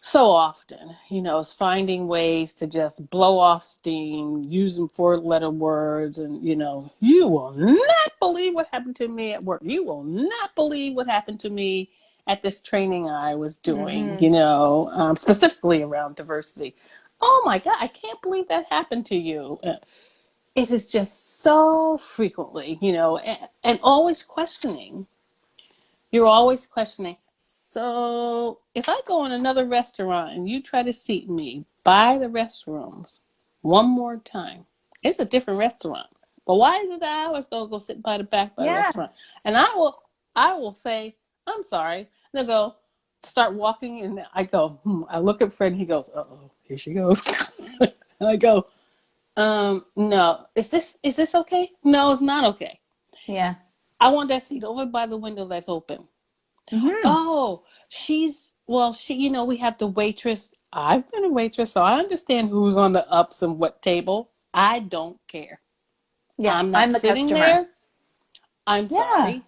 so often, is finding ways to just blow off steam, using four-letter words, and you will not believe what happened to me at work. You will not believe what happened to me at this training I was doing. Mm-hmm. Specifically around diversity. Oh my God, I can't believe that happened to you. It is just so frequently, and always questioning. You're always questioning. So if I go in another restaurant and you try to seat me by the restrooms one more time, it's a different restaurant. But why is it that I always go sit by the back by the Yeah. restaurant? And I will say, I'm sorry. And they'll go, start walking, and I go, I look at Fred and he goes, uh-oh, here she goes. And I go, no, is this okay? No, it's not okay. Yeah. I want that seat over by the window that's open. Mm-hmm. Oh, we have the waitress. I've been a waitress, so I understand who's on the ups and what table. I don't care. Yeah. I'm not I'm the sitting customer. there. I'm Yeah. sorry.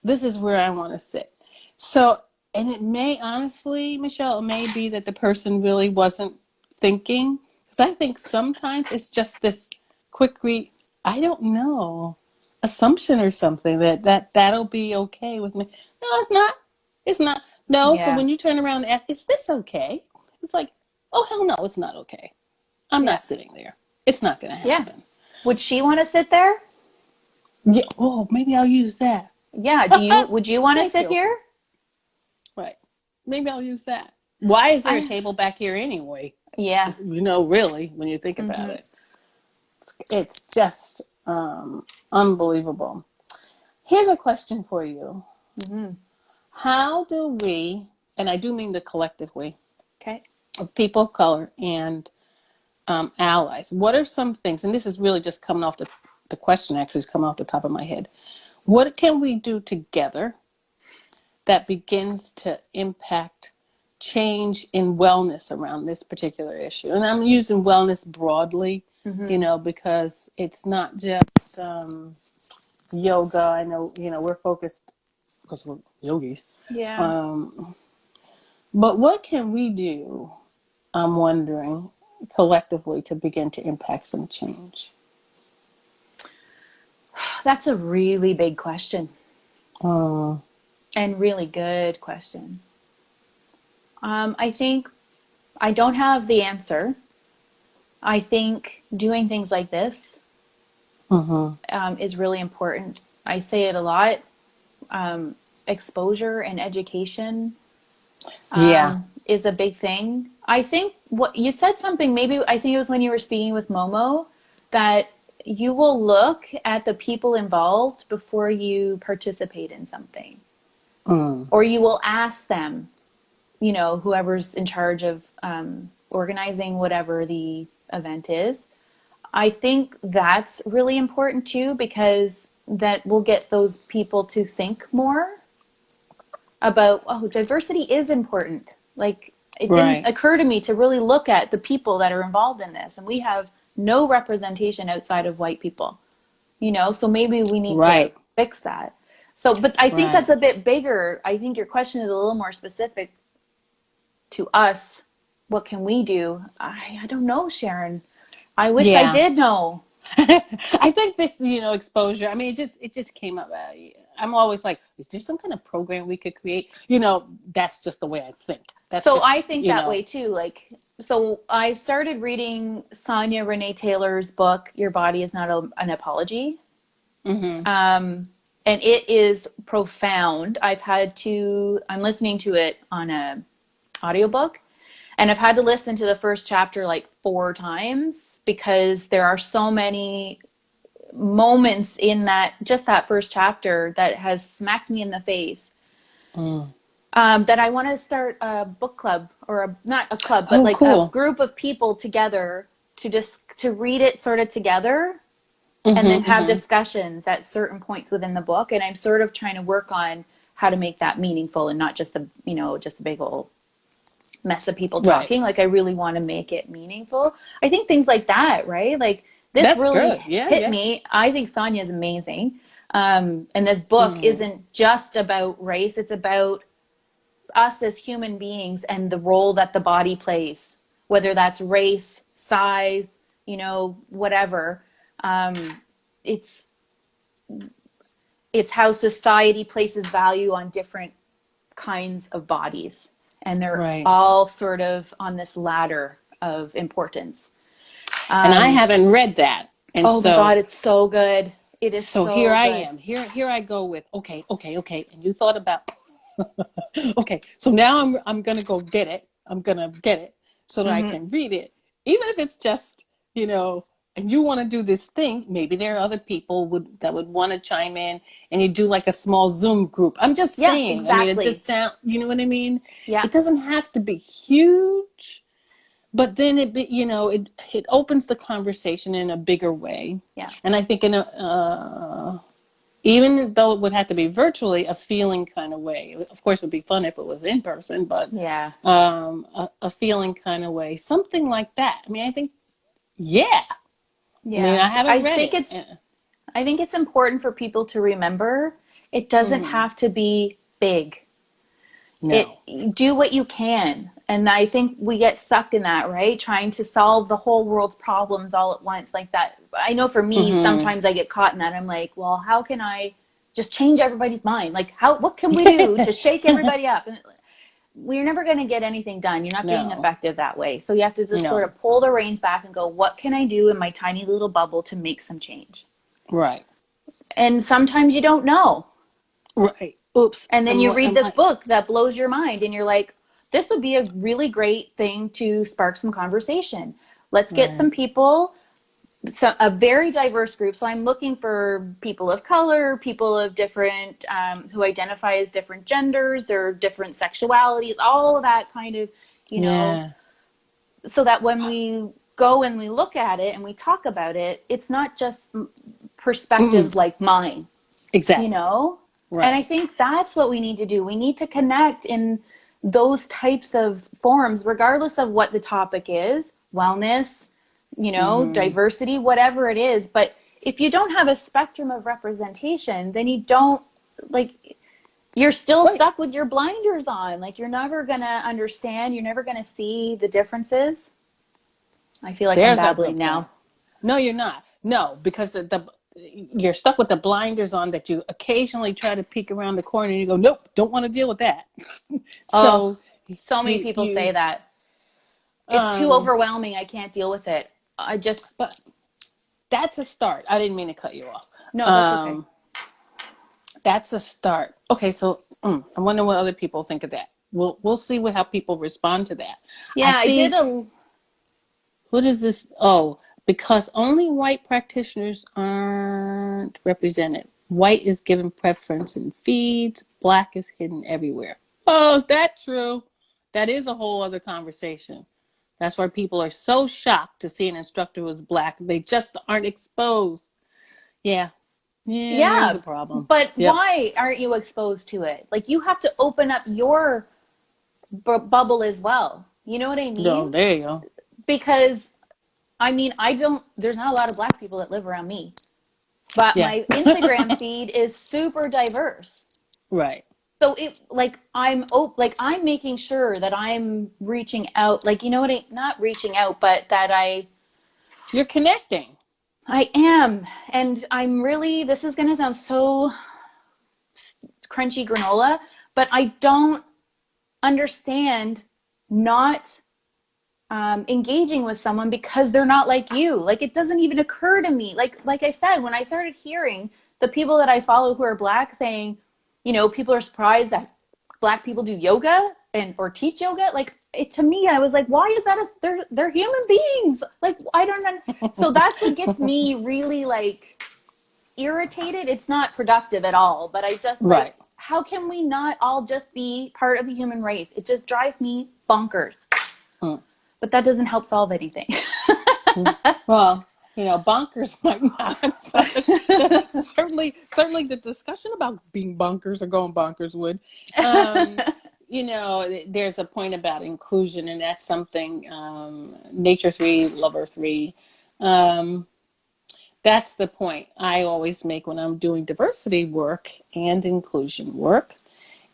This is where I want to sit. So, and it may honestly, Michelle, it may be that the person really wasn't thinking. Because I think sometimes it's just this quick I don't know, assumption or something that'll be okay with me. No, it's not. It's not. No. So Yeah. when you turn around and ask, is this okay? It's like, oh, hell no, it's not okay. I'm Yeah. not sitting there. It's not going to Yeah. happen. Would she want to sit there? Yeah. Oh, maybe I'll use that. Yeah. Would you want to Thank sit you. here? Right. Maybe I'll use that. Why is there a I, table back here anyway? yeah. Really, when you think about Mm-hmm. it, it's just unbelievable. Here's a question for you. Mm-hmm. How do we, and I do mean the collective we, Okay. of people of color and allies, what are some things, and this is really just coming off the question actually is coming off the top of my head. What can we do together that begins to impact change in wellness around this particular issue? And I'm using wellness broadly, Mm-hmm. because it's not just yoga. I know, we're focused because we're yogis. Yeah. Um, but what can we do, I'm wondering, collectively to begin to impact some change? That's a really big question Uh, and really good question. I think I don't have the answer. I think doing things like this mhm. is really important. I say it a lot. Exposure and education Yeah. is a big thing. I think what you said something, maybe I think it was when you were speaking with Momo, that you will look at the people involved before you participate in something, Mm. or you will ask them, whoever's in charge of organizing whatever the event is. I think that's really important too, because that will get those people to think more about, oh, diversity is important. Like, it didn't Right. occur to me to really look at the people that are involved in this. And we have no representation outside of white people, so maybe we need to Right. fix that. So, but I think Right. that's a bit bigger. I think your question is a little more specific to us. What can we do? I don't know, Sharon. I wish I Yeah. did know. I think this, exposure. I mean, it just came up. I'm always like, is there some kind of program we could create? That's just the way I think. That's So just, I think that way too. Like, so I started reading Sonia Renee Taylor's book, Your Body is Not an Apology. hmm And it is profound. I'm listening to it on a audiobook, and I've had to listen to the first chapter like 4 times because there are so many moments in that first chapter that has smacked me in the face. Mm. That I want to start a book club, or not a club, but Oh, like a cool. group of people together to read it sort of together, and then hmm have hmm discussions at certain points within the book. And I'm sort of trying to work on how to make that meaningful and not just a big old mess of people Right. talking. Like, I really want to make it meaningful. I think things like that, right? Like, this That's really good. Yeah. hit Yeah. me. I think Sonia is amazing. And this book Mm. isn't just about race. It's about us as human beings and the role that the body plays, whether that's race, size, whatever. It's it's how society places value on different kinds of bodies, and they're Right. all sort of on this ladder of importance. And I haven't read that. And Oh my God, so, it's so good. It is so here so I good. am. Here I go with, okay. And you thought about, okay, so now I'm going to go get it. I'm going to get it so that I Mm-hmm. can read it. Even if it's just, and you want to do this thing, maybe there are other people that would want to chime in, and you do like a small Zoom group. I'm just Yeah, saying, I mean, it exactly. just sounds, you know what I mean? Yeah. It doesn't have to be huge, but then it opens the conversation in a bigger way. Yeah. And I think even though it would have to be virtually, a feeling kind of way. Of course, it would be fun if it was in person, but Yeah. a feeling kind of way, something like that. I mean, I think, yeah. I mean, Yeah. I haven't read it. I think it's important for people to remember it doesn't Mm-hmm. have to be big. No. Do what you can. And I think we get stuck in that, right? Trying to solve the whole world's problems all at once like that. I know for me, Mm-hmm. sometimes I get caught in that. I'm like, well, how can I just change everybody's mind? Like, what can we do to shake everybody up? And we're never going to get anything done. You're not being No. effective that way. So you have to just sort No. of pull the reins back and go, what can I do in my tiny little bubble to make some change? Right. And sometimes you don't know. Right. Oops. And then you read Am this I? book that blows your mind and you're like, this would be a really great thing to spark some conversation. Let's get Right. some people, a very diverse group. So I'm looking for people of color, people of different, who identify as different genders, their different sexualities, all of that kind of, Yeah. so that when we go and we look at it and we talk about it, it's not just perspectives like mine, you Exactly. know? And I Right. think that's what we need to do. We need to connect in those types of forums, regardless of what the topic is, wellness, Mm-hmm. diversity, whatever it is. But if you don't have a spectrum of representation, then you don't, like, you're still Right. stuck with your blinders on. Like, you're never going to understand, you're never going to see the differences. I feel like I'm There's a good babbling point. now. No, you're not. No, because you're stuck with the blinders on that you occasionally try to peek around the corner and you go, nope, don't want to deal with that. Oh, So so many you people say you that. It's too um overwhelming. I can't deal with it. I just, but that's a start. I didn't mean to cut you off. no, that's okay. Um that's a start. Okay, so I wonder what other people think of that. We'll see how people respond to that. I Yeah, I did see. a, What is this? Oh, because only white practitioners aren't represented. White is given preference in feeds, black is hidden everywhere. Oh, is that true? That is a whole other conversation. That's why people are so shocked to see an instructor who's black. They just aren't exposed. Yeah. Yeah, there's yeah, a problem. but Yep. why aren't you exposed to it? Like, you have to open up your bubble as well. You know what I No, mean? there you go. Because, I mean, there's not a lot of black people that live around me, but Yeah. my Instagram feed is super diverse. Right. So I'm making sure that I'm reaching out, like, you know what not reaching out, but that You're connecting. I am. And I'm really, this is going to sound so crunchy granola, but I don't understand not engaging with someone because they're not like you. Like, it doesn't even occur to me. Like I said, when I started hearing the people that I follow who are black saying, people are surprised that black people do yoga or teach yoga. Like, to me, I was like, why is that? They're human beings. Like, I don't know. So that's what gets me really, like, irritated. It's not productive at all, but I just, like, Right. how can we not all just be part of the human race? It just drives me bonkers. Mm. But that doesn't help solve anything. Well, bonkers might not, but certainly the discussion about being bonkers or going bonkers would. There's a point about inclusion, and that's something, Nature 3, Lover 3. That's the point I always make when I'm doing diversity work and inclusion work,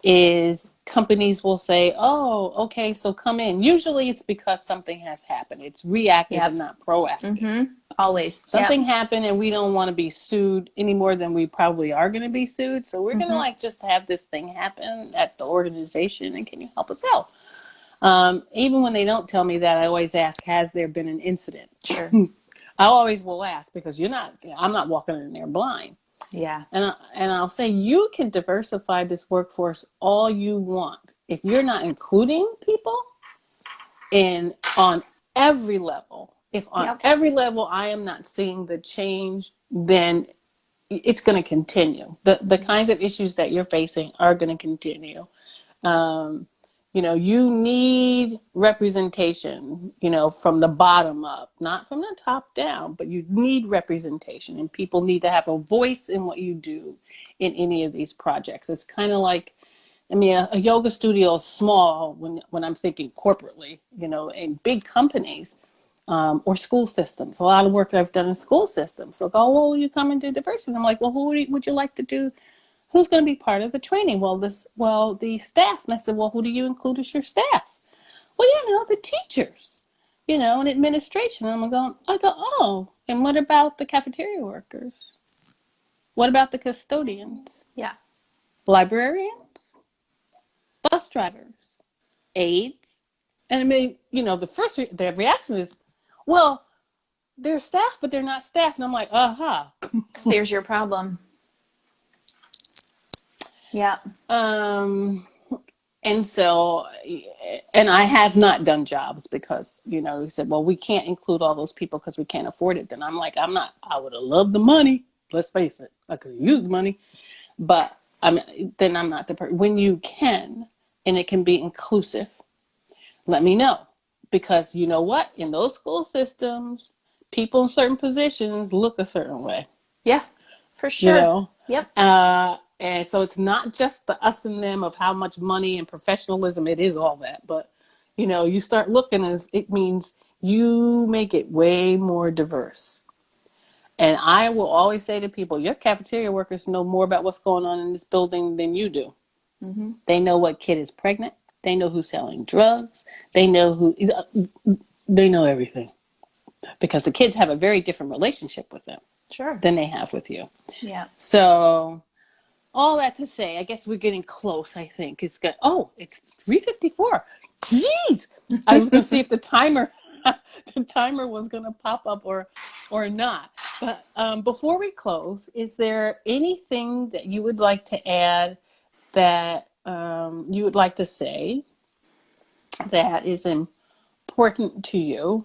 is companies will say, oh, okay, so come in. Usually it's because something has happened. It's reactive and Yep. not proactive. Mm-hmm. Always. Yep. Something happened and we don't want to be sued any more than we probably are going to be sued. So we're going to Mm-hmm. like just have this thing happen at the organization, and can you help us out? Even when they don't tell me that, I always ask, has there been an incident? Sure. I always will ask, because I'm not walking in there blind. Yeah. And I'll say, you can diversify this workforce all you want. If you're not including people in on every level, if on Yep. every level I am not seeing the change, then it's going to continue. The kinds of issues that you're facing are going to continue. Um, you need representation, from the bottom up, not from the top down, but you need representation, and people need to have a voice in what you do in any of these projects. It's kind of like, I mean, a yoga studio is small when I'm thinking corporately, in big companies, or school systems. A lot of work that I've done in school systems. So go, well, you come and do diversity. I'm like, well, who would you like to do? Who's going to be part of the training? Well, the staff. And I said, well, who do you include as your staff? Well, the teachers, and administration. And I go, oh, and what about the cafeteria workers? What about the custodians? Yeah. Librarians? Bus drivers? Aides? And I mean, the reaction is, well, they're staff, but they're not staff. And I'm like, aha. There's your problem. Yeah. And so, and I have not done jobs because, he said, well, we can't include all those people because we can't afford it. Then I'm like, I would have loved the money. Let's face it. I could have used the money, but then I'm not the person. When you can, and it can be inclusive, let me know. Because you know what? In those school systems, people in certain positions look a certain way. Yeah, for you sure. know Yep. and so it's not just the us and them of how much money and professionalism. It is all that, but you start looking, as it means you make it way more diverse. And I will always say to people, your cafeteria workers know more about what's going on in this building than you do. Mm-hmm. They know what kid is pregnant, they know who's selling drugs, they know everything, because the kids have a very different relationship with them Sure. than they have with you. Yeah. So all that to say, I guess we're getting close. I think it's 3:54. Jeez, I was going to see if the timer, the timer was going to pop up or not. But before we close, is there anything that you would like to add, that you would like to say, that is important to you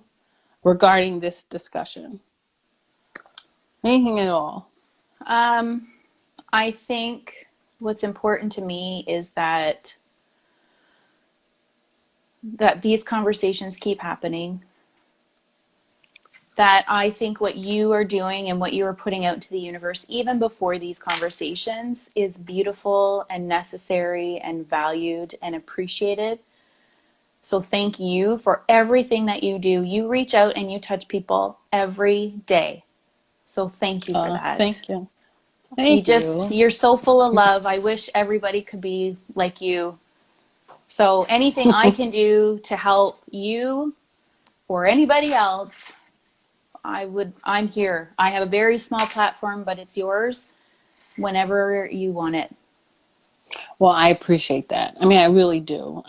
regarding this discussion? Anything at all? I think what's important to me is that these conversations keep happening. That I think what you are doing and what you are putting out to the universe, even before these conversations, is beautiful and necessary and valued and appreciated. So thank you for everything that you do. You reach out and you touch people every day. So thank you for that. Thank you. Thank you. You're so full of love. I wish everybody could be like you. So anything I can do to help you or anybody else, I'm here. I have a very small platform, but it's yours whenever you want it. Well, I appreciate that. I mean, I really do.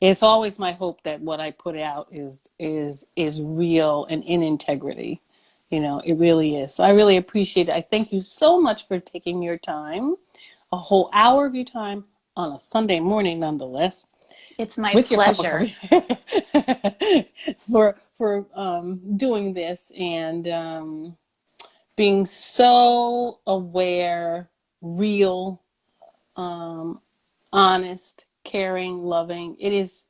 It's always my hope that what I put out is real and in integrity. It really is. So I really appreciate it. I thank you so much for taking your time, a whole hour of your time on a Sunday morning, nonetheless, It's my with your cup of pleasure. coffee, for doing this, and being so aware, real, honest, caring, loving. It is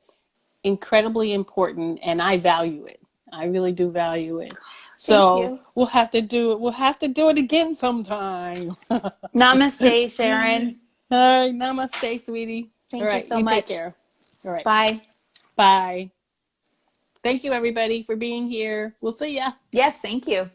incredibly important, and I value it. I really do value it. Thank So you. we'll have to do it. We'll have to do it again sometime. All Namaste, Sharon. right. Namaste, sweetie. All Thank you right. so You take much. care. All right. Bye. Bye. Thank you, everybody, for being here. We'll see ya. Yes, thank you.